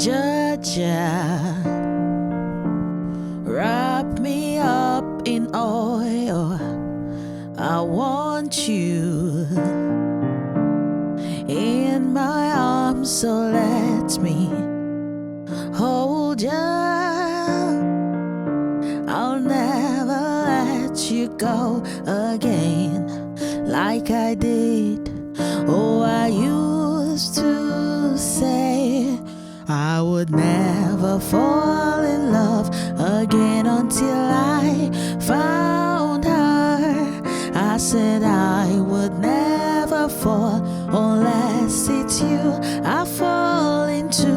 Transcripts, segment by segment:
Georgia, wrap me up in oil. I want you in my arms, so let me hold you. I'll never let you go again like I did. Oh, I used to say I would never fall in love again until I found her. I said I would never fall unless it's you I fall into.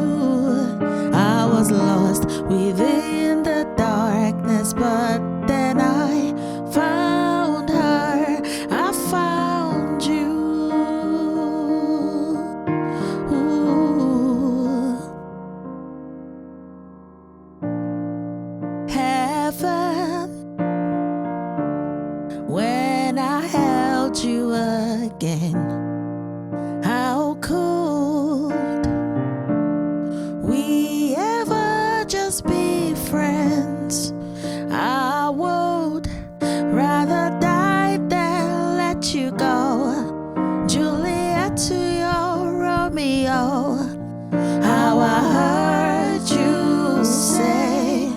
I was lost within the darkness, but then I found her. I found you. Ooh. Heaven, when I held you again, how could we ever just be friends? I would rather die than let you go. Juliet to your Romeo. How I heard you say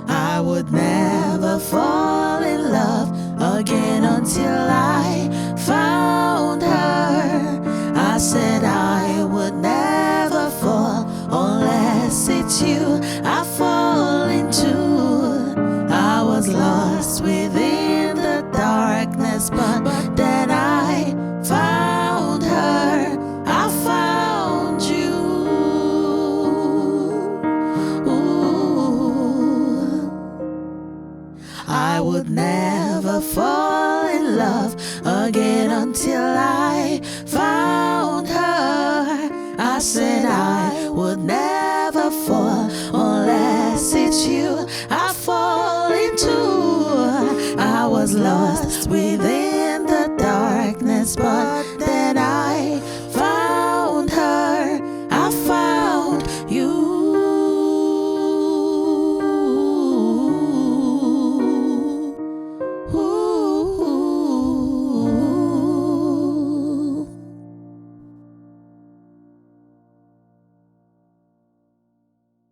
I would never fall in love again until I found her. I said I would never fall unless it's you I fall into. I was lost within the darkness, but then I found her. I found you. Ooh. I would never fall in love again until I found her. I said I would never fall unless it's you I